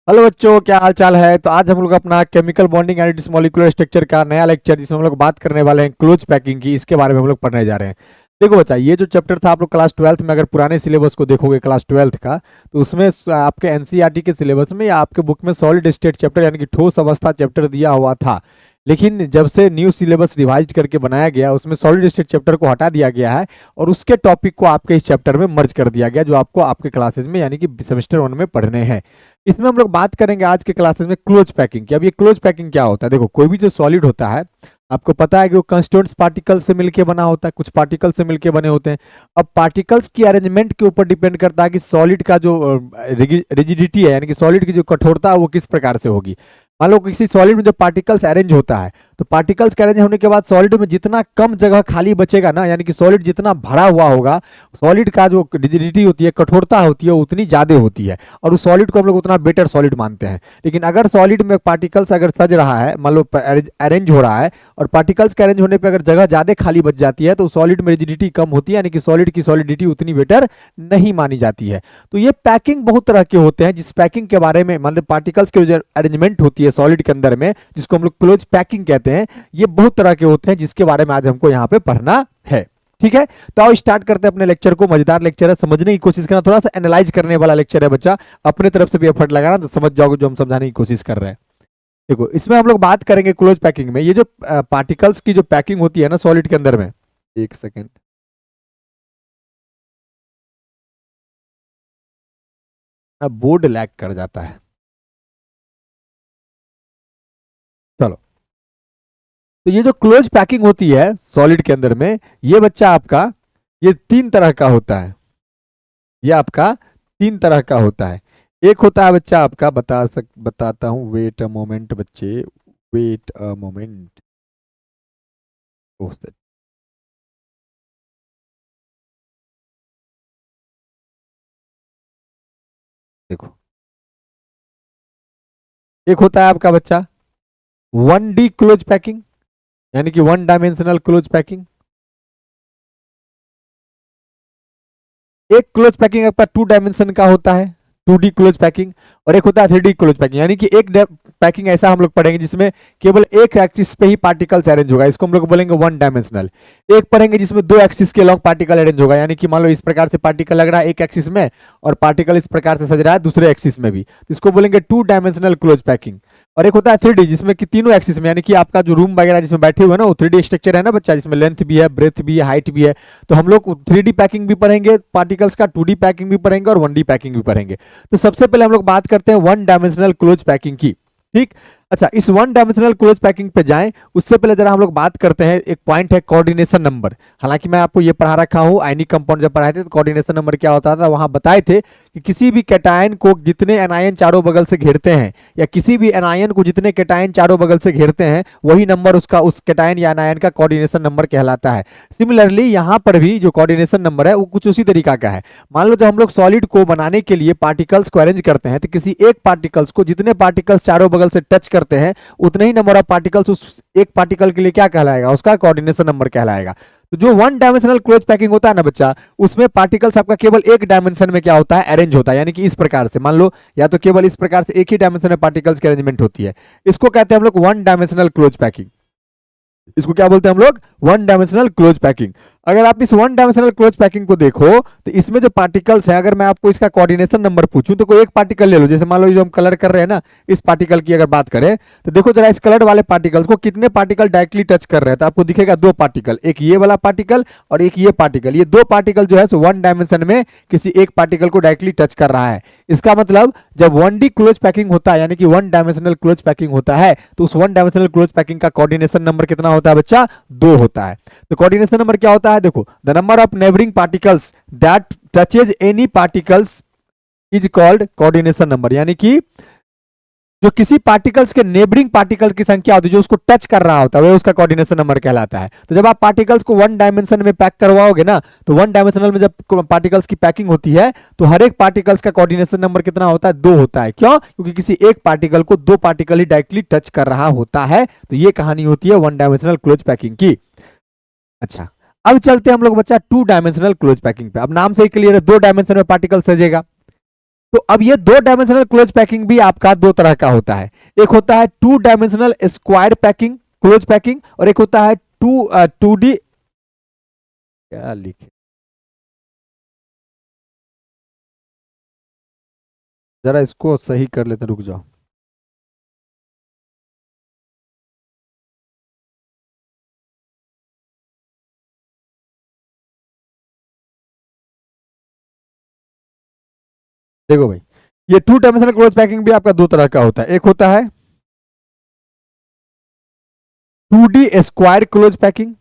Hello बच्चों, क्या हाल चाल है। तो आज हम लोग अपना केमिकल बॉन्डिंग एंड डिसमोलिकुलर स्ट्रक्चर का नया लेक्चर जिसमें हम लोग बात करने वाले हैं क्लोज पैकिंग की, इसके बारे में हम लोग पढ़ने जा रहे हैं। देखो बच्चा, ये जो चैप्टर था आप लोग क्लास 12th में अगर पुराने सिलेबस को देखोगे क्लास 12th का, तो उसमें आपके एनसीईआरटी के सिलेबस में या आपके बुक में सॉलिड स्टेट चैप्टर यानी कि ठोस अवस्था चैप्टर दिया हुआ था। लेकिन जब से न्यू सिलेबस रिवाइज करके बनाया गया, उसमें सॉलिड स्टेट चैप्टर को हटा दिया गया है और उसके टॉपिक को आपके इस चैप्टर में मर्ज कर दिया गया, जो आपको आपके क्लासेस में यानी कि सेमेस्टर 1 में पढ़ने हैं। इसमें हम लोग बात करेंगे आज के क्लासेस में क्लोज पैकिंग की। अब ये क्लोज पैकिंग क्या होता है? देखो, कोई भी जो सॉलिड होता है आपको पता है कि वो कंस्टिट्यूएंट्स पार्टिकल से मिलकर बना होता है, कुछ पार्टिकल से मिलकर बने होते हैं। अब पार्टिकल्स की अरेंजमेंट के ऊपर डिपेंड करता है कि सॉलिड का जो रिजिडिटी है यानी कि सॉलिड की जो कठोरता है वो किस प्रकार से होगी। मान लो किसी सॉलिड में जो पार्टिकल्स अरेंज होता है, तो पार्टिकल्स के अरेंज होने के बाद सॉलिड में जितना कम जगह खाली बचेगा ना, यानी कि सॉलिड जितना भरा हुआ होगा, सॉलिड का जो रिजिडिटी होती है, कठोरता होती है, उतनी ज्यादा होती है और उस सॉलिड को हम लोग उतना बेटर सॉलिड मानते हैं। लेकिन अगर सॉलिड में पार्टिकल्स अगर सज रहा है, मान लो अरेंज हो रहा है और पार्टिकल्स के अरेंज होने पर अगर जगह ज्यादा खाली बच जाती है, तो सॉलिड में रिजिडिटी कम होती है, यानी कि सॉलिड की सॉलिडिटी उतनी बेटर नहीं मानी जाती है। तो ये पैकिंग बहुत तरह के होते हैं, जिस पैकिंग के बारे में मतलब पार्टिकल्स की जो अरेंजमेंट होती है सॉलिड के अंदर में, जिसको हम लोग क्लोज पैकिंग कहते हैं, ये बहुत तरह के होते हैं, जिसके बारे में आज हमको यहाँ पे पढ़ना है। ठीक है, तो आओ स्टार्ट करते हैं अपने लेक्चर को। मजेदार लेक्चर है, समझने की कोशिश करना, थोड़ा सा एनालाइज करने वाला लेक्चर है बच्चा। अपने तरफ से भी एफर्ट लगाना तो समझ जाओगे जो हम समझाने की कोशिश कर रहे हैं। देखो, इसमें हम लोग बात करेंगे क्लोज पैकिंग में, ये जो पार्टिकल्स की जो पैकिंग होती है ना सॉलिड के अंदर में। एक सेकेंड, बोर्ड लैग कर जाता है। चलो, तो ये जो क्लोज पैकिंग होती है सॉलिड के अंदर में, ये बच्चा आपका ये तीन तरह का होता है। ये आपका तीन तरह का होता है। एक होता है बच्चा आपका, बताता हूं, वेट अ मोमेंट बच्चे, वेट अ मोमेंट। देखो, एक होता है आपका बच्चा 1D क्लोज पैकिंग, यानी कि वन डायमेंशनल क्लोज पैकिंग। एक क्लोज पैकिंग आपका 2 डायमेंशन का होता है, 2D क्लोज पैकिंग। और एक होता है 3D क्लोज पैकिंग, यानी कि एक पैकिंग ऐसा हम लोग पढ़ेंगे जिसमें केवल एक एक्सिस पे ही पार्टिकल्स अरेंज होगा, इसको हम लोग बोलेंगे 1 डायमेंशनल। एक पढ़ेंगे जिसमें 2 एक्सिस के लॉन्ग पार्टिकल अरेंज होगा, यानी कि मान लो इस प्रकार से पार्टिकल लग रहा है एक एक्सिस में और पार्टिकल इस प्रकार से सज रहा है दूसरे एक्सिस में भी, इसको बोलेंगे 2 डायमेंशनल क्लोज पैकिंग। और एक होता है 3D, जिसमें कि तीनों एक्सिस में, यानी कि आपका जो रूम वगैरह जिसमें बैठे हुए हैं ना, वो 3D स्ट्रक्चर है ना बच्चा, जिसमें लेंथ भी है, ब्रेथ भी है, हाइट भी है। तो हम लोग 3D पैकिंग भी पढ़ेंगे पार्टिकल्स का, 2D पैकिंग भी पढ़ेंगे और 1D पैकिंग भी पढ़ेंगे। तो सबसे पहले हम लोग बात करते हैं 1 डायमेंशनल क्लोज पैकिंग की। ठीक, अच्छा, इस 1 डायमेंशनल क्लोज पैकिंग पे जाएं उससे पहले जरा हम लोग बात करते हैं, एक पॉइंट है कोऑर्डिनेशन नंबर। हालांकि मैं आपको ये पढ़ा रखा हूं, आयनिक कंपाउंड जब पढ़ाए थे तो कोऑर्डिनेशन नंबर क्या होता था वहां बताए थे कि किसी भी कैटायन को जितने एनायन चारों बगल से घेरते हैं, या किसी भी एनायन को जितने कैटायन चारों बगल से घेरते हैं, वही नंबर उसका उस कैटायन या एनायन का कोऑर्डिनेशन नंबर कहलाता है। सिमिलरली यहाँ पर भी जो कोऑर्डिनेशन नंबर है वो कुछ उसी तरीका का है। मान लो जब हम लोग सॉलिड को बनाने के लिए पार्टिकल्स को अरेंज करते हैं, तो किसी एक पार्टिकल्स को जितने पार्टिकल्स चारों बगल से टच करते हैं, उतने ही नंबर ऑफ पार्टिकल्स उस एक पार्टिकल के लिए क्या कहलाएगा, उसका कोऑर्डिनेशन नंबर कहलाएगा। तो जो 1 डायमेंशनल क्लोज पैकिंग होता है ना बच्चा, उसमें पार्टिकल्स आपका केवल एक डायमेंशन में क्या होता है, अरेंज होता है, यानी कि इस प्रकार से मान लो, या तो केवल इस प्रकार से एक ही डायमेंशन में पार्टिकल्स की अरेंजमेंट होती है। इसको कहते हैं हम लोग 1 डायमेंशनल क्लोज पैकिंग। इसको क्या बोलते हैं हम लोग, 1 डायमेंशनल क्लोज पैकिंग। अगर आप इस 1 डायमेंशनल क्लोज पैकिंग को देखो तो इसमें जो पार्टिकल्स हैं, अगर मैं आपको इसका कोऑर्डिनेशन नंबर पूछूं तो कोई एक पार्टिकल ले लो, जैसे मान लो जो हम कलर कर रहे हैं ना, इस पार्टिकल की अगर बात करें तो देखो जरा इस कलर वाले पार्टिकल्स को कितने पार्टिकल डायरेक्टली टच कर रहे हैं, तो आपको दिखेगा 2 पार्टिकल, एक ये वाला पार्टिकल और एक ये पार्टिकल। ये 2 पार्टिकल जो है 1 डायमेंशन में किसी एक पार्टिकल को डायरेक्टली टच कर रहा है। इसका मतलब जब 1D क्लोज पैकिंग होता है, यानी कि 1 डायमेंशनल क्लोज पैकिंग होता है, तो उस 1 डायमेंशनल क्लोज पैकिंग का कोऑर्डिनेशन नंबर कितना होता है बच्चा, 2 होता है। तो कोऑर्डिनेशन नंबर क्या होता है, देखो, the number of neighbouring particles that touches any particles is called coordination number, यानी कि जो किसी पार्टिकल्स के नेबरिंग पार्टिकल की संख्या होती है जो उसको टच कर रहा होता है, वह उसका कोऑर्डिनेशन नंबर कहलाता है। तो जब आप पार्टिकल्स को 1 डायमेंशन में पैक करवाओगे ना, तो 1 डायमेंशनल में जब पार्टिकल्स की पैकिंग होती है तो हर एक पार्टिकल्स का कोऑर्डिनेशन नंबर कितना होता है, 2 होता है। क्यों? क्योंकि किसी एक पार्टिकल को 2 पार्टिकल ही डायरेक्टली टच कर रहा होता है। तो ये कहानी होती है 1 डायमेंशनल क्लोज पैकिंग की। अच्छा, अब चलते हैं हम लोग बच्चा 2 डायमेंशनल क्लोज पैकिंग पे। अब नाम से ही क्लियर है, 2 डायमेंशन में पार्टिकल सजेगा। तो अब ये 2 डायमेंशनल क्लोज पैकिंग भी आपका 2 तरह का होता है। एक होता है 2 dimensional square packing close packing, और एक होता है 2D, क्या लिखे, जरा इसको सही कर लेते, रुक जाओ। देखो भाई, ये 2 डायमेंशनल क्लोज पैकिंग भी आपका 2 तरह का होता है। एक होता है 2D स्क्वायर क्लोज पैकिंग,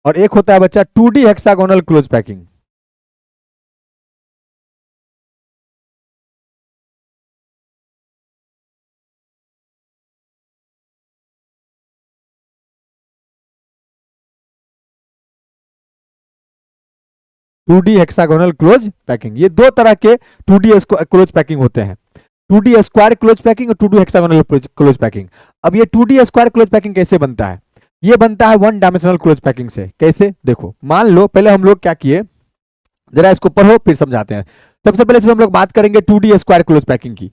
और एक होता है बच्चा 2D hexagonal close packing. Two D hexagonal close packing, ये 2 तरह के 2D क्लोज पैकिंग होते हैं। 2D स्क्वायर क्लोज पैकिंग और 2D हेक्सागोनल क्लोज पैकिंग। अब ये 2D स्क्वायर क्लोज पैकिंग कैसे बनता है? ये बनता है 1 डायमेंशनल क्लोज पैकिंग से। कैसे? देखो, मान लो पहले हम लोग क्या किए, जरा इसको पढ़ो फिर समझाते हैं। सबसे पहले इसमें हम लोग बात करेंगे 2D स्क्वायर क्लोज पैकिंग की।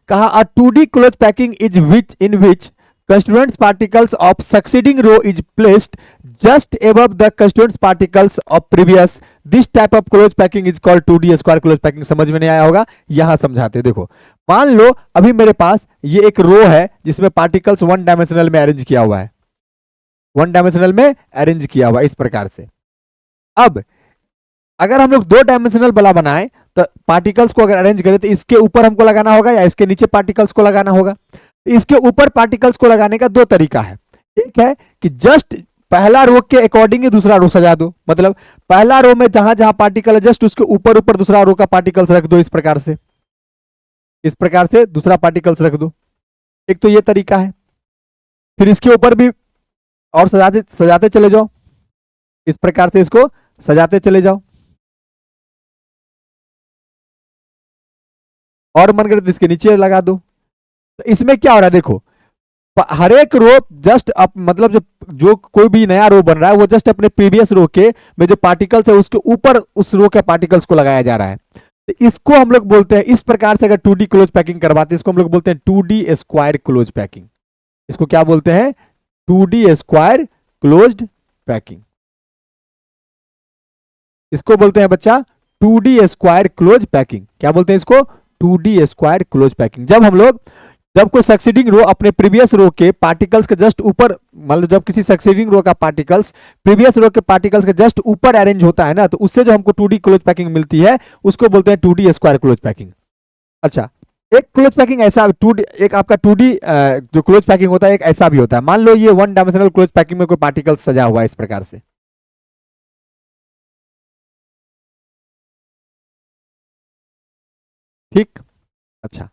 कहा अ 2D close packing is which in which constituent particles of succeeding row is placed just above the constituent particles of previous. This type of close packing is called 2D square close packing। समझ में नहीं आया होगा, यहां समझाते। देखो, मान लो अभी मेरे पास ये एक रो है जिसमें पार्टिकल्स 1 डायमेंशनल में अरेंज किया हुआ है, 1 डायमेंशनल में अरेंज किया हुआ है इस प्रकार से। अब अगर हम लोग 2 डायमेंशनल वाला बनाए तो पार्टिकल्स को अगर अरेंज करें तो इसके ऊपर हमको लगाना होगा या इसके नीचे पार्टिकल्स को लगाना होगा। इसके ऊपर पार्टिकल्स को लगाने का 2 तरीका है। एक है कि जस्ट पहला रो के अकॉर्डिंग ही दूसरा रो सजा दो, मतलब पहला रो में जहां जहां पार्टिकल है जस्ट उसके ऊपर ऊपर दूसरा रो का पार्टिकल्स रख दो, इस प्रकार से, इस प्रकार से दूसरा पार्टिकल्स रख दो। एक तो ये तरीका है। फिर इसके ऊपर भी और सजाते सजाते चले जाओ, इस प्रकार से इसको सजाते चले जाओ, और मन करे तो इसके नीचे लगा दो। तो इसमें क्या हो रहा है, देखो, हर एक रो जस्ट मतलब जो कोई भी नया रो बन रहा है वो जस्ट अपने प्रीवियस रो के में जो पार्टिकल्स है उसके ऊपर उस रो के पार्टिकल्स को लगाया जा रहा है। तो इसको हम लोग बोलते हैं, इस प्रकार से अगर 2D क्लोज पैकिंग करवाते हैं इसको हम लोग बोलते हैं 2D स्क्वायर क्लोज पैकिंग। इसको क्या बोलते हैं? 2D square closed packing. इसको बोलते हैं बच्चा 2D स्क्वायर क्लोज पैकिंग। क्या बोलते हैं इसको? 2D square close packing. जब कोई सक्सीडिंग रो अपने प्रीवियस रो के पार्टिकल्स के जस्ट ऊपर, मतलब जब किसी सक्सीडिंग रो का पार्टिकल्स प्रीवियस रो के पार्टिकल्स के जस्ट ऊपर अरेंज होता है ना, तो उससे जो हमको 2D क्लोज पैकिंग मिलती है उसको बोलते हैं 2D स्क्वायर क्लोज पैकिंग। अच्छा, एक क्लोज पैकिंग ऐसा 2D, एक आपका 2D जो क्लोज पैकिंग होता है एक ऐसा भी होता है। मान लो ये 1 डायमेंशनल क्लोज पैकिंग में कोई पार्टिकल्स सजा हुआ है इस प्रकार से, ठीक। अच्छा,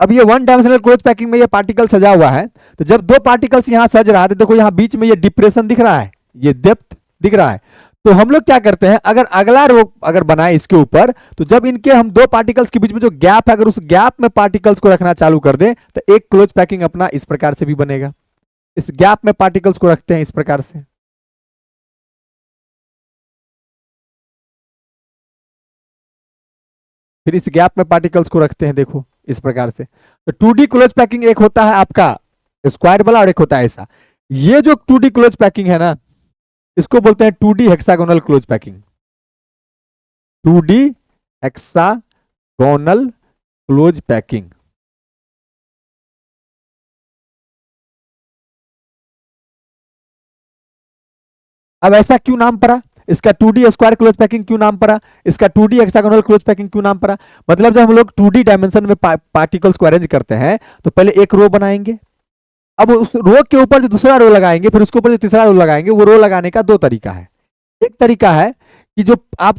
अब ये 1 डायमेंशनल क्लोज पैकिंग में ये पार्टिकल सजा हुआ है, तो जब 2 पार्टिकल्स यहां सज रहा है तो देखो यहां बीच में ये डिप्रेशन दिख रहा है, ये डेप्थ दिख रहा है। तो हम लोग क्या करते हैं, अगर अगला रो अगर बनाए इसके ऊपर, तो जब इनके हम 2 पार्टिकल्स के बीच में जो गैप है अगर उस गैप में पार्टिकल्स को रखना चालू कर दें तो एक क्लोज पैकिंग अपना इस प्रकार से भी बनेगा। इस गैप में पार्टिकल्स को रखते हैं इस प्रकार से, फिर इस गैप में पार्टिकल्स को रखते हैं, देखो इस प्रकार से। तो 2D क्लोज पैकिंग एक होता है आपका स्क्वायर वाला और एक होता है ऐसा। ये जो 2D क्लोज पैकिंग है ना, इसको बोलते हैं 2D hexagonal close packing. 2D hexagonal close packing. अब ऐसा क्यों नाम पड़ा इसका? 2D स्क्वायर क्लोज पैकिंग क्यों नाम पड़ा इसका? 2D हेक्सागोनल क्लोज पैकिंग क्यों नाम पड़ा? मतलब जब हम लोग 2D डायमेंशन में पार्टिकल्स को अरेंज करते हैं तो पहले एक रो बनाएंगे, अब उस रो के ऊपर जो दूसरा रो लगाएंगे, फिर उसके ऊपर जो तीसरा रो लगाएंगे। वो रो लगाने का 2 तरीका है। एक तरीका है कि जो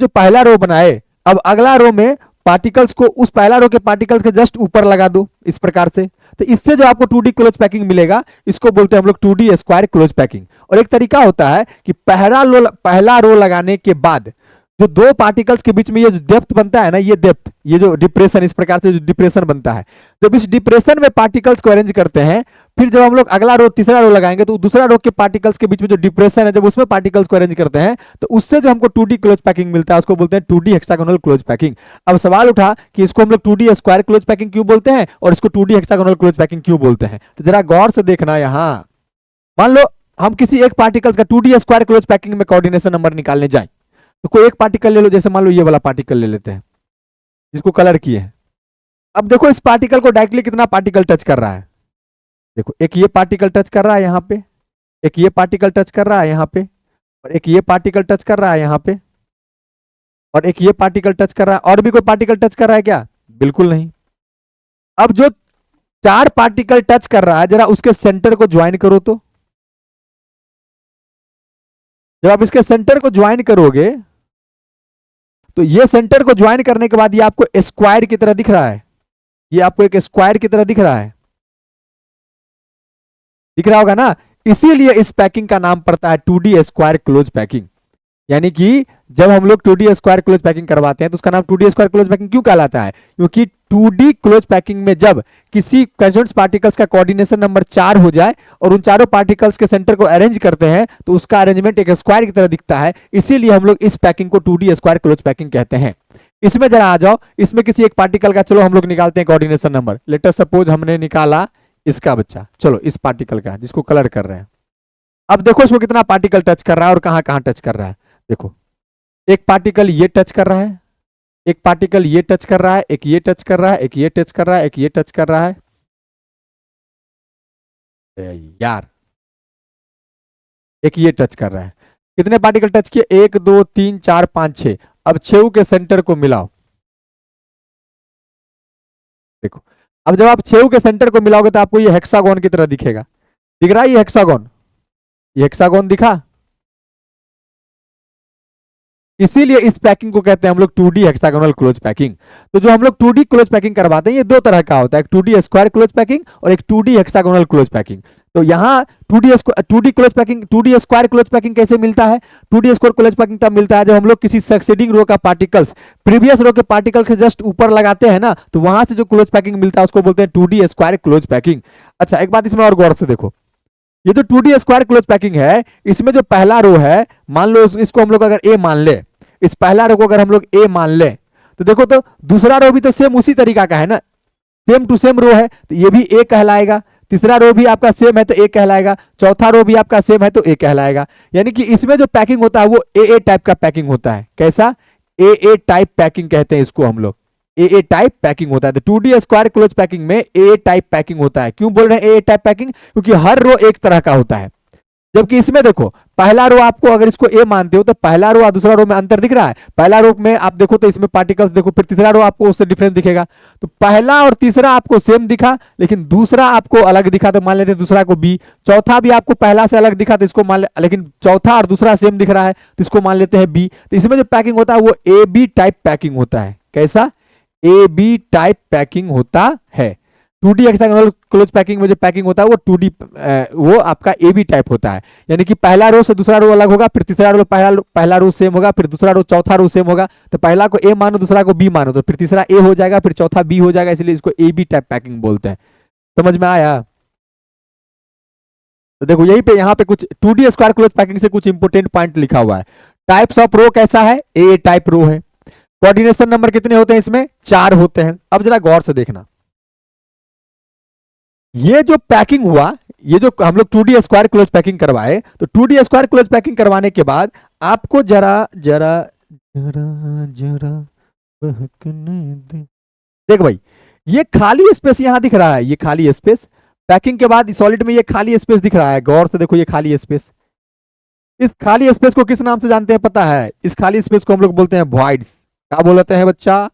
पहला रो बनाए, अब अगला रो में पार्टिकल्स को उस पहला रो के पार्टिकल्स के जस्ट ऊपर लगा दो इस प्रकार से। तो इससे जो आपको 2D क्लोज पैकिंग मिलेगा इसको बोलते हैं हम लोग 2D स्क्वायर क्लोज पैकिंग। और एक तरीका होता है कि पहला रो लगाने के बाद जो दो पार्टिकल्स के बीच में ये जो डेप्थ बनता है ना, ये डेप्थ, ये जो डिप्रेशन, इस प्रकार से जो डिप्रेशन बनता है, जब इस डिप्रेशन में पार्टिकल्स को अरेंज करते हैं, फिर जब हम लोग अगला रो तीसरा रो लगाएंगे तो दूसरा रो के पार्टिकल्स के बीच में जो डिप्रेशन है, जब उसमें पार्टिकल्स को अरेंज करते हैं तो उससे जो हमको 2D क्लोज पैकिंग मिलता है उसको बोलते हैं 2D हेक्सागोनल क्लोज पैकिंग। अब सवाल उठा कि इसको हम लोग 2D स्क्वायर क्लोज पैकिंग क्यों बोलते हैं और इसको 2D हेक्सागोनल क्लोज पैकिंग क्यों बोलते हैं, तो जरा गौर से देखना। यहां मान लो हम किसी एक पार्टिकल्स का 2D स्क्वायर क्लोज पैकिंग में कोऑर्डिनेशन नंबर निकालने जाए, तो कोई एक पार्टिकल ले लो, जैसे मान लो ये वाला पार्टिकल ले लेते हैं जिसको कलर किए हैं। अब देखो इस पार्टिकल को डायरेक्टली कितना पार्टिकल टच कर रहा है, देखो एक ये पार्टिकल टच कर रहा है यहाँ पे, एक ये पार्टिकल टच कर रहा है यहाँ पे, और एक ये पार्टिकल टच कर रहा है यहाँ पे, और एक ये पार्टिकल टच कर रहा है। और भी कोई पार्टिकल टच कर रहा है क्या? बिल्कुल नहीं। अब जो 4 पार्टिकल टच कर रहा है, जरा उसके सेंटर को ज्वाइन करो। तो जब आप इसके सेंटर को ज्वाइन करोगे तो ये सेंटर को ज्वाइन करने के बाद ये आपको स्क्वायर की तरह दिख रहा है, ये आपको एक स्क्वायर की तरह दिख रहा है, दिख रहा होगा ना। इसीलिए इस पैकिंग का नाम पड़ता है 2D स्क्वायर क्लोज पैकिंग। यानी कि जब हम लोग 2D स्क्वायर क्लोज पैकिंग करवाते हैं तो उसका नाम 2D स्क्वायर क्लोज पैकिंग क्यों कहलाता है? क्योंकि 2D क्लोज पैकिंग में जब किसी कंस्टिट्यूएंट्स पार्टिकल्स का कोऑर्डिनेशन नंबर 4 हो जाए और उन चारों पार्टिकल्स के सेंटर को अरेंज करते हैं तो उसका अरेंजमेंट एक स्क्वायर की तरह दिखता है। इसीलिए हम लोग इस पैकिंग को 2D स्क्वायर क्लोज पैकिंग कहते हैं। इसमें जरा आ जाओ, इसमें किसी एक पार्टिकल का चलो हम लोग निकालते हैं coordination number. Let us suppose हमने निकाला इसका बच्चा, चलो इस पार्टिकल का जिसको कलर कर रहे हैं। अब देखो इसको कितना पार्टिकल टच कर रहा है और कहां कहां टच कर रहा है। देखो एक पार्टिकल ये टच कर रहा है, एक पार्टिकल ये टच कर रहा है, एक ये टच कर रहा है, एक ये टच कर रहा है, एक ये टच कर रहा है। यार एक ये टच कर रहा है। कितने पार्टिकल टच किए? 1 2 3 4 5 6। अब 6 के सेंटर को मिलाओ। देखो अब जब आप 6 के सेंटर को मिलाओगे तो आपको ये हेक्सागोन की तरह दिखेगा। दिख रहा है ये हेक्सागोन? ये हेक्सागोन दिखा। इसीलिए इस पैकिंग को कहते हैं हम लोग 2D हेक्सागोनल क्लोज पैकिंग। तो जो हम लोग 2D क्लोज पैकिंग करवाते हैं ये दो तरह का होता है, एक 2D स्क्वायर क्लोज पैकिंग और एक 2D हेक्सागोनल क्लोज पैकिंग। तो यहाँ 2D close packing, 2D square close packing कैसे मिलता है? 2D स्क्वायर क्लोज पैकिंग तब मिलता है जब हम लोग किसी सक्सीडिंग रो का पार्टिकल्स प्रीवियस रो के पार्टिकल के जस्ट ऊपर लगाते हैं ना, तो वहां से जो क्लोज पैकिंग मिलता है उसको बोलते हैं 2D स्क्वायर क्लोज पैकिंग। अच्छा एक बात इसमें और गौर से देखो, ये जो 2D स्क्वायर क्लोज पैकिंग है इसमें जो पहला रो है, मान लो इसको हम लोग अगर ए मान ले, इस पहला रो को अगर हम लोग ए मान ले तो देखो तो दूसरा रो भी तो सेम उसी तरीका का है ना, सेम टू सेम रो है, तो ये भी ए कहलाएगा। तीसरा रो भी आपका सेम है तो ए कहलाएगा, चौथा रो भी आपका सेम है तो ए कहलाएगा। यानी कि इसमें जो पैकिंग होता है वो ए टाइप का पैकिंग होता है। कैसा? ए टाइप पैकिंग कहते हैं इसको हम लोग, ए टाइप पैकिंग होता है। तो 2D स्क्वायर क्लोज पैकिंग में ए टाइप पैकिंग होता है। क्यों बोल रहे हैं ए टाइप पैकिंग? क्योंकि हर रो एक तरह का होता है। जबकि इसमें देखो पहला रो आपको अगर इसको ए मानते हो तो पहला रो और दूसरा रो में अंतर दिख रहा है। पहला रो में आप देखो तो इसमें पार्टिकल्स देखो, फिर तीसरा रो आपको उससे डिफरेंस दिखेगा। तो पहला और तीसरा आपको सेम दिखा लेकिन दूसरा आपको अलग दिखा तो मान लेते हैं दूसरा को बी। चौथा भी आपको पहला से अलग दिखा तो इसको मान ले, लेकिन चौथा और दूसरा सेम दिख रहा है तो इसको मान लेते हैं बी। तो इसमें जो पैकिंग होता है वो ए बी टाइप पैकिंग होता है। कैसा? ए बी टाइप पैकिंग होता है। 2D हेक्सागोनल क्लोज पैकिंग में जो पैकिंग होता है वो 2D वो आपका ए बी टाइप होता है। यानी कि पहला रो से दूसरा रो अलग होगा, फिर तीसरा रो पहला रो सेम होगा, फिर दूसरा रो चौथा रो सेम होगा। तो पहला को ए मानो दूसरा को बी मानो तो फिर तीसरा ए हो जाएगा, फिर चौथा बी हो जाएगा, इसलिए इसको ए बी टाइप पैकिंग बोलते हैं। समझ में आया? तो देखो यहीं पे यहाँ पे कुछ 2D स्क्वायर क्लोज पैकिंग से कुछ इंपोर्टेंट पॉइंट लिखा हुआ है। टाइप्स ऑफ रो कैसा है? ए टाइप रो है। कोऑर्डिनेशन नंबर कितने होते हैं इसमें? 4 होते हैं। अब जरा गौर से देखना, ये जो पैकिंग हुआ, ये जो हम लोग 2D स्क्वायर क्लोज पैकिंग करवाए, तो 2D स्क्वायर क्लोज पैकिंग करवाने के बाद आपको जरा जरा जरा जरा बहकने दे। देख भाई ये खाली स्पेस यहां दिख रहा है, ये खाली स्पेस पैकिंग के बाद सॉलिड में ये खाली स्पेस दिख रहा है। गौर से देखो ये खाली स्पेस, इस खाली स्पेस को किस नाम से जानते हैं पता है? इस खाली स्पेस को हम लोग बोलते हैं वॉइड्स। क्या बोलते हैं बच्चा?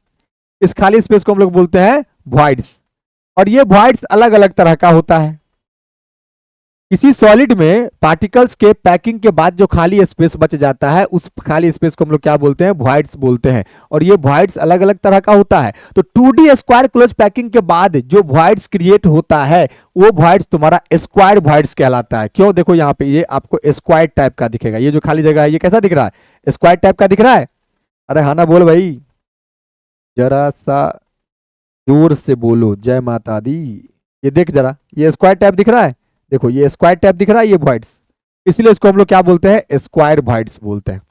इस खाली स्पेस को हम लोग बोलते हैं वॉइड्स। और ये वॉइड्स अलग अलग तरह का होता है। किसी सॉलिड में पार्टिकल्स के पैकिंग के बाद जो खाली स्पेस बच जाता है उस खाली स्पेस को हम लोग क्या बोलते हैं? वॉइड्स बोलते हैं। और ये वॉइड्स अलग अलग तरह का होता है। तो 2D स्क्वायर क्लोज पैकिंग के बाद जो वॉइड्स क्रिएट होता है वो वॉइड्स तुम्हारा स्क्वायर वॉइड्स कहलाता है। क्यों? देखो यहाँ पे ये आपको स्क्वायर टाइप का दिखेगा। ये जो खाली जगह है ये कैसा दिख रहा है? स्क्वायर टाइप का दिख रहा है। अरे हाँ ना बोल भाई, जरा सा जोर से बोलो, जय माता दी। ये देख जरा, ये स्क्वायर टाइप दिख रहा है, देखो ये स्क्वायर टाइप दिख रहा है, ये वॉइड्स, इसलिए इसको हम लोग क्या बोलते हैं, स्क्वायर वॉइड्स बोलते हैं।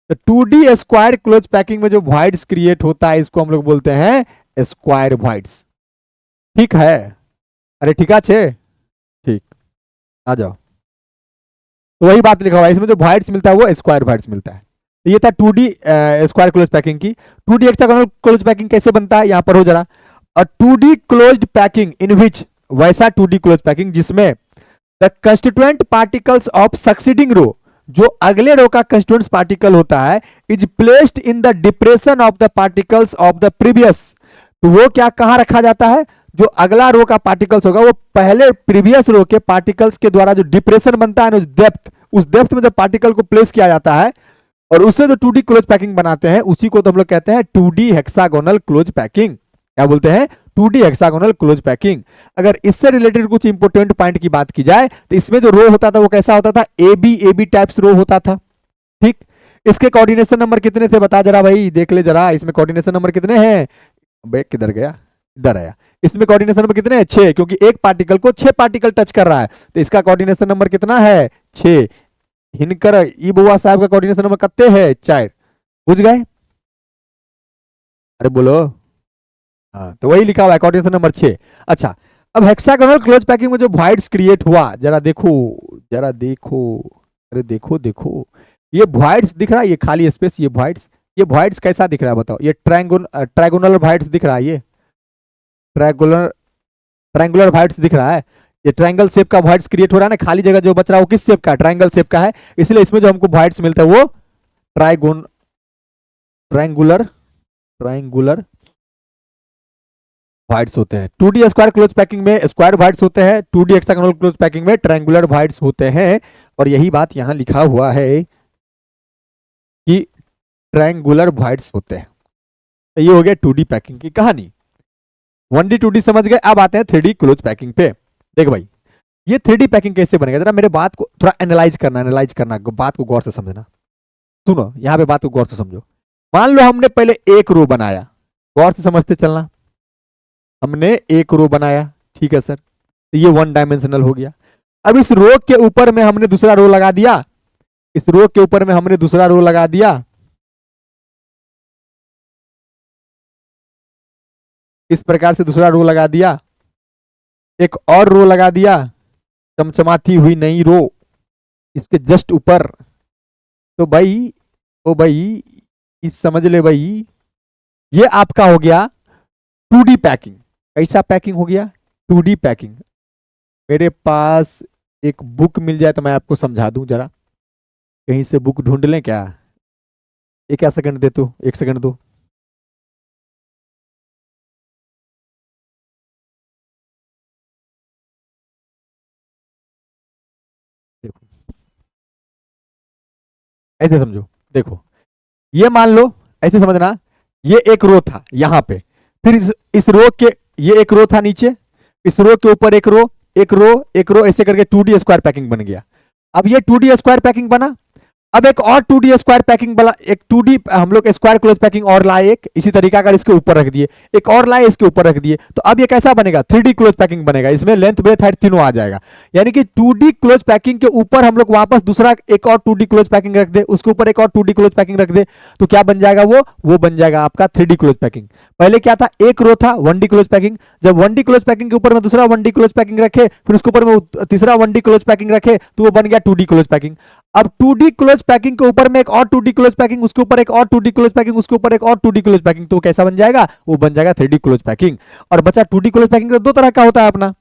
तो 2D स्क्वायर क्लोज पैकिंग में जो वॉइड्स क्रिएट होता है इसको हम लोग बोलते हैं स्क्वायर वॉइड्स। ठीक है, अरे ठीक है, ठीक, आ जाओ। तो वही बात लिखा हुआ है, इसमें जो वॉइड्स मिलता है वो स्क्वायर वॉइड्स मिलता है। तो ये था 2D स्क्वायर क्लोज पैकिंग की। 2D हेक्सागोनल क्लोज पैकिंग कैसे बनता है, यहां पर हो जरा। और 2D closed packing in which, वैसा 2D क्लोज पैकिंग जिसमें the constituent particles of succeeding row, जो अगले रो का कंस्टिट्यूएंट पार्टिकल होता है, is placed in the depression of the particles of the previous. तो वो क्या कहां रखा जाता है, जो अगला रो का पार्टिकल्स होगा वो पहले प्रीवियस रो के पार्टिकल्स के द्वारा जो डिप्रेशन बनता है ना, डेप्थ, उस डेप्थ में जब पार्टिकल को प्लेस किया जाता है और उससे जो 2D क्लोज पैकिंग बनाते हैं उसी को तो हम लोग कहते हैं 2D हेक्सागोनल क्लोज पैकिंग। क्या बोलते हैं, 2D हेक्सागोनल क्लोज पैकिंग। अगर इससे रिलेटेड कुछ इंपोर्टेंट पॉइंट की बात की जाए तो इसमें जो रो होता था वो कैसा होता था, ए बी टाइप्स रो होता था। ठीक, इसके कोऑर्डिनेशन नंबर कितने थे बता जरा भाई, देख ले जरा, इसमें कोऑर्डिनेशन नंबर कितने हैं, बे किधर गया, इधर आया। इसमें कोऑर्डिनेशन नंबर कितने हैं, 6, क्योंकि एक पार्टिकल को 6 पार्टिकल टच कर रहा है, तो इसका कोऑर्डिनेशन नंबर कितना है, 6। हिनकर ई बुआ साहब का कोऑर्डिनेशन नंबर कितने है, 4। बुझ गए, अरे बोलो, हाँ तो वही लिखा हुआ है कोऑर्डिनेशन नंबर 6। अच्छा, अब हेक्सागोनल क्लोज पैकिंग में जो वॉइड्स क्रिएट हुआ, जरा देखो, जरा देखो, अरे देखो देखो, ये वॉइड्स दिख रहा है, ये खाली स्पेस, ये वॉइड्स कैसा दिख रहा है बताओ, ये ट्रायगोनल वॉइड्स दिख रहा है, ये ट्रायंगुलर ट्रायंगुलर वॉइड्स दिख रहा है, ये ट्रायंगल शेप का वॉइड्स क्रिएट हो रहा है ना, खाली जगह जो बच रहा है वो किस शेप का, ट्रायंगल शेप का है, इसलिए इसमें जो हमको वॉइड्स मिलता है वो ट्रायंगुलर ट्रायंगुलर वॉइड्स होते हैं। 2D स्क्वायर क्लोज पैकिंग में स्क्वायर वॉइड्स होते हैं, 2D हेक्सागोनल क्लोज पैकिंग में ट्रायंगुलर वॉइड्स होते हैं। और यही बात यहां लिखा हुआ है कि ट्रायंगुलर वॉइड्स होते हैं। तो ये हो गया 2D पैकिंग की कहानी। 1D 2D समझ गए, अब आते हैं 3D क्लोज पैकिंग पे। देख भाई, ये 3D पैकिंग कैसे बनेगा, जरा मेरे बात को थोड़ा एनालाइज करना, बात को गौर से समझना। सुनो, यहां पे बात को गौर से समझो। मान लो हमने पहले एक रो बनाया, गौर से समझते चलना, हमने एक रो बनाया, ठीक है सर, तो ये 1 डायमेंशनल हो गया। अब इस रो के ऊपर में हमने दूसरा रो लगा दिया, इस रो के ऊपर में हमने दूसरा रो लगा दिया, इस प्रकार से दूसरा रो लगा दिया, एक और रो लगा दिया, चमचमाती हुई नई रो इसके जस्ट ऊपर। तो भाई, ओ भाई, इस समझ ले भाई, ये आपका हो गया 2D पैकिंग। कैसा पैकिंग हो गया, 2D पैकिंग। मेरे पास एक बुक मिल जाए तो मैं आपको समझा दूं, जरा कहीं से बुक ढूंढ लें क्या, एक सेकंड दे, तो 1 सेकंड दो। देखो, ऐसे समझो, देखो, ये मान लो, ऐसे समझना, ये एक रो था यहां पे, फिर इस रो के, ये एक रो था नीचे, इस रो के ऊपर एक रो, एक रो, एक रो, ऐसे करके 2D स्क्वायर पैकिंग बन गया। अब ये 2D स्क्वायर पैकिंग बना, अब एक और 2D स्क्वायर पैकिंग वाला, एक 2D हम लोग स्क्वायर क्लोज पैकिंग और लाए, एक इसी तरीका का इसके ऊपर रख दिए, एक और लाए इसके ऊपर रख दिए, तो अब ये कैसा बनेगा, 3D क्लोज पैकिंग बनेगा। इसमें लेंथ ब्रेथ हाइट तीनों आ जाएगा, यानी कि 2D क्लोज पैकिंग के ऊपर हम लोग वापस दूसरा एक और 2D क्लोज पैकिंग रख दे, उसके ऊपर एक और 2D क्लोज पैकिंग रख दे, तो क्या बन जाएगा, वो बन जाएगा आपका 3D क्लोज पैकिंग। पहले क्या था, एक रो था 1D क्लोज पैकिंग, जब 1D क्लोज पैकिंग के ऊपर में दूसरा 1D क्लोज पैकिंग रखे, फिर उसके ऊपर में तीसरा 1D क्लोज पैकिंग रखे, तो वो बन गया 2D क्लोज पैकिंग। अब 2D क्लोज पैकिंग के ऊपर में एक और 2D क्लोज पैकिंग, उसके ऊपर एक और 2D क्लोज पैकिंग, उसके ऊपर एक और 2D क्लोज पैकिंग, तो कैसा बन जाएगा, वो बन जाएगा 3D क्लोज पैकिंग। और बचा 2D क्लोज पैकिंग तो दो तरह का होता है अपना,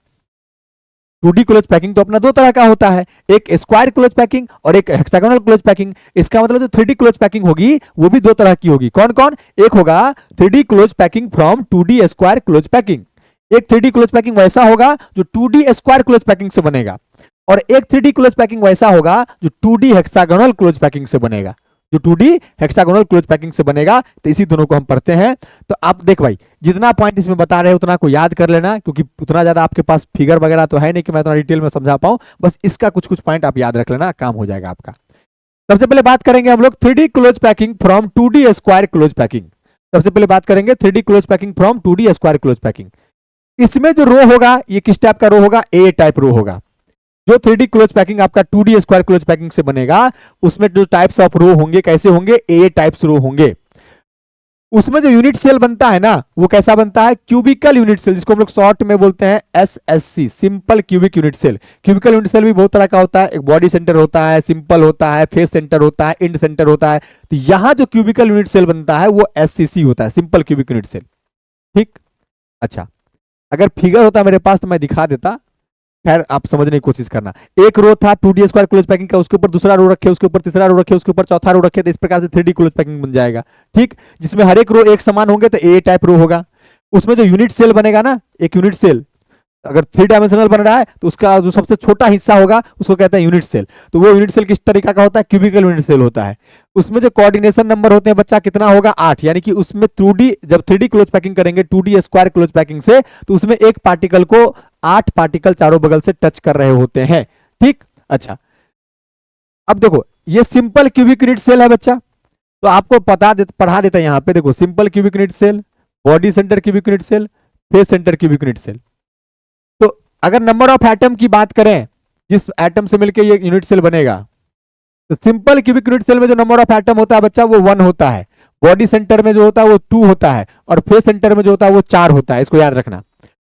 2D क्लोज पैकिंग तो अपना दो तरह का होता है, एक स्क्वायर क्लोज पैकिंग और एक हेक्सागोनल क्लोज पैकिंग। इसका मतलब जो 3D क्लोज पैकिंग होगी वो भी दो तरह की होगी। कौन कौन, एक होगा 3D close packing from 2D square close packing, एक 3D क्लोज पैकिंग वैसा होगा जो 2D स्क्वायर क्लोज पैकिंग से बनेगा, और एक 3D क्लोज पैकिंग वैसा होगा जो 2D हेक्सागोनल क्लोज पैकिंग से बनेगा, जो 2D हेक्सागोनल क्लोज पैकिंग से बनेगा। तो इसी दोनों को हम पढ़ते हैं। तो आप देख भाई, जितना पॉइंट इसमें बता रहे हैं उतना को याद कर लेना, क्योंकि उतना ज्यादा आपके पास फिगर वगैरह तो है नहीं कि मैं इतना डिटेल में समझा पाऊं, बस इसका कुछ कुछ पॉइंट आप याद रख लेना, काम हो जाएगा आपका। सबसे पहले बात करेंगे हम लोग 3D close packing from 2D square close packing. सबसे पहले बात करेंगे 3D close packing from 2D square close packing. इसमें जो रो होगा ये किस टाइप का रो होगा, ए टाइप रो होगा। जो 3D क्लोज पैकिंग आपका 2D स्क्वायर क्लोज पैकिंग से बनेगा उसमें जो टाइप्स ऑफ रो होंगे कैसे होंगे, ए टाइप्स रो होंगे। उसमें जो यूनिट सेल बनता है ना वो कैसा बनता है, क्यूबिकल यूनिट सेल, जिसको हम लोग शॉर्ट में बोलते हैं SSC, simple cubic unit cell. Cubical unit cell भी बहुत तरह का होता है, एक बॉडी सेंटर होता है, सिंपल होता है, फेस सेंटर होता है, एंड सेंटर होता है। तो यहां जो क्यूबिकल यूनिट सेल बनता है वो एससीसी होता है, सिंपल क्यूबिक यूनिट सेल। ठीक, अच्छा अगर फिगर होता मेरे पास तो मैं दिखा देता, खैर आप समझने की कोशिश करना। एक रो था 2D स्क्वायर क्लोज पैकिंग का, उसके ऊपर दूसरा रो रखे, उसके ऊपर तीसरा रो रखे, उसके ऊपर चौथा रो रखे, तो इस प्रकार से 3D क्लोज पैकिंग बन जाएगा। ठीक, जिसमें हर एक रो एक समान होंगे तो ए टाइप रो होगा। उसमें जो यूनिट सेल बनेगा ना, एक यूनिट सेल अगर 3 डायमेंशनल बन रहा है तो उसका जो सबसे छोटा हिस्सा होगा उसको कहते हैं यूनिट सेल। तो वो यूनिट सेल किस तरीका का होता है, क्यूबिकल यूनिट सेल होता है। उसमें जो कोऑर्डिनेशन नंबर होते हैं बच्चा कितना होगा, 8। यानी कि उसमें 2D जब 3D क्लोज पैकिंग करेंगे 2D स्क्वायर क्लोज पैकिंग से, तो उसमें एक पार्टिकल को 8 पार्टिकल चारों बगल से टच कर रहे होते हैं। ठीक, अच्छा अब देखो ये सिंपल क्यूबिक यूनिट सेल है बच्चा, तो आपको पढ़ा देता है यहाँ पे। देखो simple cubic unit cell, body centre cubic unit cell, face centre cubic unit cell. तो अगर नंबर ऑफ एटम की बात करें जिस एटम से मिलकर ये यूनिट सेल बनेगा, तो सिंपल क्यूबिक यूनिट सेल में जो नंबर ऑफ एटम होता है बच्चा वो 1 होता है, बॉडी सेंटर में जो होता है वो 2 होता है, और फेस सेंटर में जो होता है वो 4 होता है। इसको याद रखना।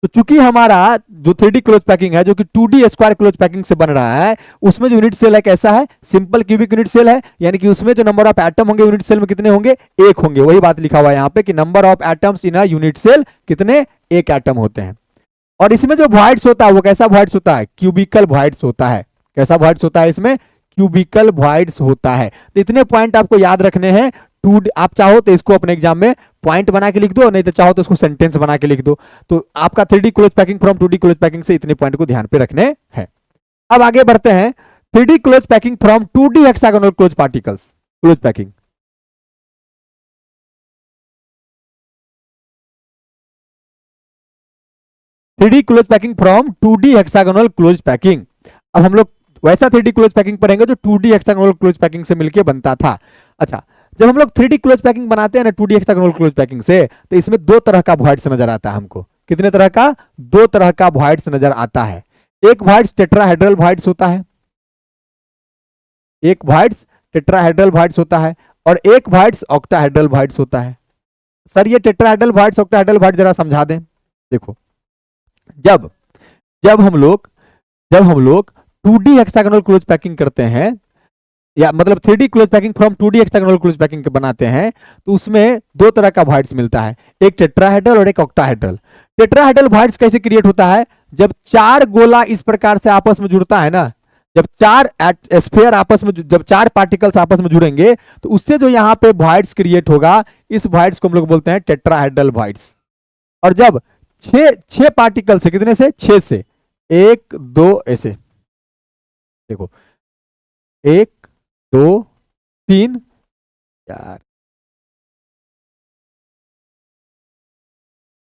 तो चूंकि हमारा जो 3D क्लोज पैकिंग है जो कि 2D स्क्वायर क्लोज पैकिंग से बन रहा है, उसमें जो यूनिट सेल है कैसा है, सिंपल क्यूबिक यूनिट सेल है। यानी कि उसमें जो नंबर ऑफ एटम होंगे यूनिट सेल में कितने होंगे, 1 होंगे। वही बात लिखा हुआ है यहाँ पे कि number of atoms in a unit cell कितने, 1 एटम होते हैं। और इसमें जो वॉइड्स होता है वो कैसा वॉइड्स होता है, क्यूबिकल वॉइड्स होता है। कैसा वॉइड्स होता है, इसमें क्यूबिकल वॉइड्स होता है। तो इतने पॉइंट आपको याद रखने हैं। आप चाहो तो इसको अपने एग्जाम में पॉइंट बना के लिख दो, नहीं तो चाहो तो इसको सेंटेंस बना के लिख दो। तो आपका 3D close packing from 2D close packing से इतने पॉइंट को ध्यान पे रखने हैं। अब आगे बढ़ते हैं 3D close packing from 2D hexagonal close particles close packing. Three close packing from 2D hexagonal close packing. अब हम लोग वैसा 3D क्लोज पैकिंग पढ़ेंगे जो 2D हेक्सागोनल क्लोज पैकिंग से मिलके बनता था। अच्छा, जब हम लोग 3D क्लोज पैकिंग बनाते हैं ना 2D हेक्सागोनल क्लोज पैकिंग से, तो इसमें 2 तरह का वॉइड्स नजर आता है हमको। कितने तरह का, 2 तरह का वॉइड्स नजर आता है। एक वॉइड्स टेट्राहेड्रल वॉइड्स होता है, एक वॉइड्स टेट्राहेड्रल वॉइड्स होता है, और एक वॉइड्स ऑक्टाहेड्रल वॉइड्स होता है। सर ये टेट्राहेड्रल वॉइड्स ऑक्टाहेड्रल वॉइड्स जरा समझा दें। देखो जब जब हम लोग 2D हेक्सागोनल क्लोज पैकिंग करते हैं, या मतलब 3D close packing from 2D hexagonal close packing के बनाते हैं, तो उसमें 2 तरह का वॉइड्स मिलता है, एक टेट्राहेड्रल और एक ऑक्टाहेड्रल। टेट्राहेड्रल वॉइड्स कैसे क्रिएट होता है, जब 4 गोला इस प्रकार से आपस में जुड़ता है ना, जब 4 स्फीयर आपस में, जब 4 पार्टिकल्स आपस में जुड़ेंगे तो उससे जो यहाँ पे वॉइड्स क्रिएट होगा, इस वॉइड्स को हम लोग बोलते हैं टेट्राहेड्रल वॉइड्स। और जब 6 पार्टिकल से, कितने से, 6 से, 1 2 ऐसे देखो, 1 2 3 4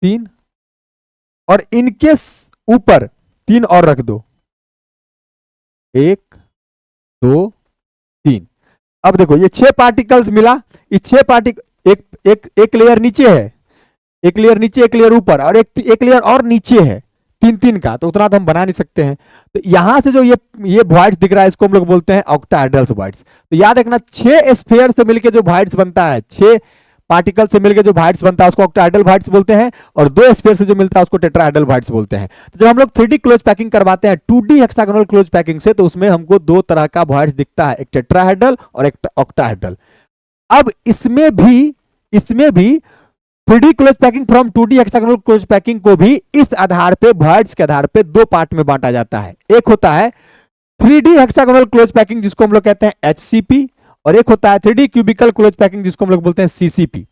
3, और इनके ऊपर 3 और रख दो, 1 2 3। अब देखो ये 6 पार्टिकल्स मिला, ये 6 पार्टिकल एक लेयर नीचे है, एक लेयर नीचे, एक लेयर ऊपर, और एक लेयर और नीचे है, 3 का, तो उतना तो हम बना नहीं सकते हैं। तो यहां से जो ये वॉइड्स दिख रहा है इसको हम लोग बोलते हैं ऑक्टाहेड्रल वॉइड्स। तो याद रखना 6 स्फीयर से मिलकर जो वॉइड्स बनता है, 6 पार्टिकल से मिलकर जो वॉइड्स बनता है उसको ऑक्टाहेड्रल वॉइड्स बोलते हैं, और 2 स्फीयर से जो मिलता है उसको टेट्राहेड्रल वॉइड्स बोलते हैं। तो जब हम लोग 3D क्लोज पैकिंग करवाते हैं 2D हेक्सागोनल क्लोज पैकिंग से, तो उसमें हमको 2 तरह का वॉइड्स दिखता है, एक टेट्राहेड्रल और एक ऑक्टाहेड्रल। अब इसमें भी 3D close packing from 2D hexagonal close packing को भी इस आधार पे, वॉइड्स के आधार पे 2 पार्ट में बांटा जाता है। एक होता है 3D हेक्सागोनल क्लोज पैकिंग जिसको हम लोग कहते हैं HCP, और एक होता है 3D क्यूबिकल क्लोज पैकिंग जिसको हम लोग बोलते हैं CCP।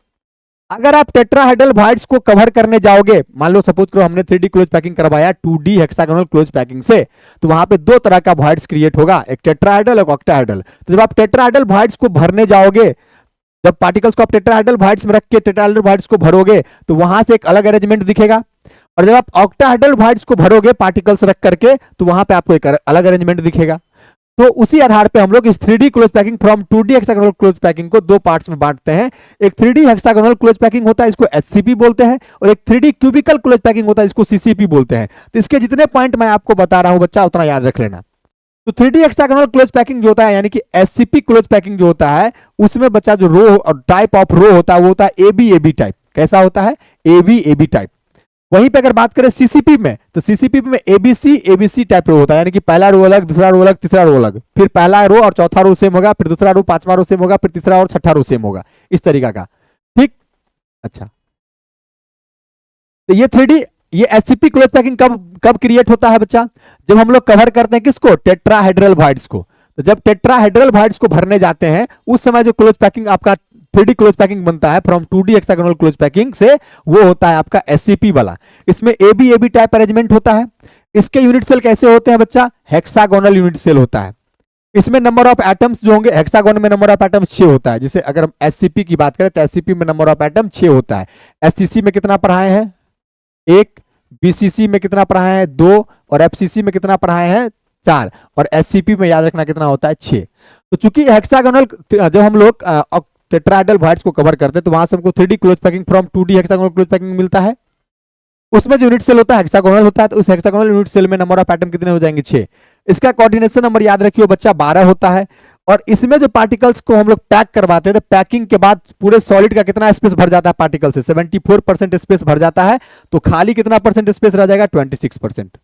अगर आप टेट्राहेड्रल वॉइड्स को कवर करने जाओगे, मान लो सपोज करो हमने 3D क्लोज पैकिंग करवाया 2D हेक्सागोनल क्लोज पैकिंग से, तो वहां पे 2 तरह का वॉइड्स क्रिएट होगा, एक टेट्राहेड्रल और ऑक्टाहेड्रल। तो जब आप टेट्राहेड्रल वॉइड्स को भरने जाओगे, जब पार्टिकल्स को आप टेट्राहेड्रल वॉइड्स में रख के टेट्राहेड्रल वॉइड्स को भरोगे, तो वहां से एक अलग अरेंजमेंट दिखेगा, और जब आप ऑक्टाहेड्रल वॉइड्स को भरोगे पार्टिकल्स रख करके, तो वहां पे आपको एक अलग अरेंजमेंट दिखेगा। तो उसी आधार पे हम लोग इस 3D close packing from 2D hexagonal close packing को दो पार्ट्स में बांटते हैं। एक 3D हेक्सागोनल क्लोज पैकिंग होता है, इसको एचसीपी बोलते हैं, और एक 3D क्यूबिकल क्लोज पैकिंग होता है, इसको सीसीपी बोलते हैं। तो इसके जितने पॉइंट मैं आपको बता रहा हूं बच्चा, उतना याद रख लेना। तो 3D हेक्सागोनल क्लोज पैकिंग जो होता है, यानी कि एचसीपी क्लोज पैकिंग जो होता है, उसमें बच्चा जो रो और टाइप ऑफ रो होता है वो होता है एबी एबी टाइप। कैसा होता है? AB AB type. वहीं पे अगर बात करें सीसीपी में, तो सीसीपी में एबीसी एबीसी टाइप रो होता है, यानी कि पहला रो अलग, दूसरा रो अलग, तीसरा रो अलग, फिर पहला रो और चौथा रो सेम होगा, फिर दूसरा रो पांचवा रो सेम होगा, फिर तीसरा और छठा रो सेम होगा, इस तरीका का। ठीक, अच्छा। तो ये 3D ये एचसीपी क्लोज पैकिंग कब कब क्रिएट होता है बच्चा? जब हम लोग कवर करते हैं किसको? टेट्राहेड्रल वॉइड्स को। तो जब टेट्राहेड्रल वॉइड्स को भरने जाते हैं, उस समय जो क्लोज पैकिंग आपका 3D क्लोज पैकिंग बनता है from 2D hexagonal close packing से, वो होता है आपका एससीपी वाला। इसमें एबी एबी टाइप अरेंजमेंट होता है। इसके यूनिट सेल कैसे होते हैं बच्चा? हेक्सागोनल यूनिट सेल होता है। इसमें नंबर ऑफ एटम्स जो होंगे, हेक्सागोन में नंबर ऑफ एटम्स 6 होता है। जैसे अगर हम एचसीपी की बात करें तो एचसीपी में नंबर ऑफ एटम 6 होता है। एचसीसी में कितना पढ़ाए हैं? 1। बीसीसी में कितना पढ़ाए हैं? 2। और एफसीसी में कितना पढ़ाए हैं? 4। और एससीपी में याद रखना कितना होता है? 6। तो चूंकि हेक्सागोनल, जब हम लोग टेट्राहेड्रल वॉइड्स को कवर करते हैं, तो वहां से हमको 3D close packing from 2D hexagonal close packing मिलता है। उसमें जो यूनिट सेल होता है हेक्सागोनल होता है, तो उस हेक्सागोनल यूनिट सेल में नंबर ऑफ एटम कितने हो जाएंगे? 6। इसका कोऑर्डिनेशन नंबर याद रखियो बच्चा 12 होता है। और इसमें जो पार्टिकल्स को हम लोग पैक करवाते हैं, तो पैकिंग के बाद पूरे सॉलिड का कितना स्पेस भर जाता है पार्टिकल से? 74% स्पेस भर जाता है। तो खाली कितना परसेंट स्पेस रह जाएगा? 26%।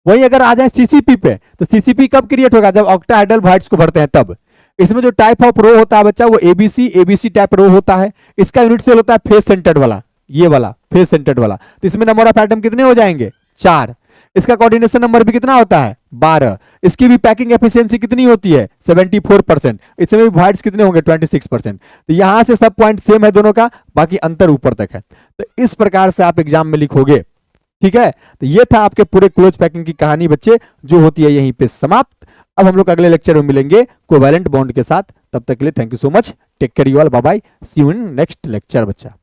वही अगर आ जाए सीसीपी पे, तो सीसीपी कब क्रिएट होगा? जब ऑक्टाहेड्रल वॉइड्स को भरते हैं तब। इसमें जो टाइप ऑफ रो होता है बच्चा, वो एबीसी एबीसी टाइप रो होता है। इसका यूनिट सेल होता है फेस सेंटर्ड वाला, ये वाला फेस सेंटर्ड वाला। तो इसमें नंबर ऑफ एटम कितने हो जाएंगे? 4। इसका कोऑर्डिनेशन नंबर भी कितना होता है? 12। इसकी भी पैकिंग एफिशिएंसी कितनी होती है? 74%। इसमें भी वॉइड्स कितने होंगे? 26%। तो यहां से सब पॉइंट सेम है दोनों का, बाकी अंतर ऊपर तक है। तो इस प्रकार से आप एग्जाम में लिखोगे। ठीक है, तो ये था आपके पूरे क्लोज पैकिंग की कहानी बच्चे, जो होती है यहीं पे समाप्त। अब हम लोग अगले लेक्चर में मिलेंगे कोवैलेंट बॉन्ड के साथ। तब तक के लिए thank you so much, take care you all, bye bye, see you in next lecture बच्चा।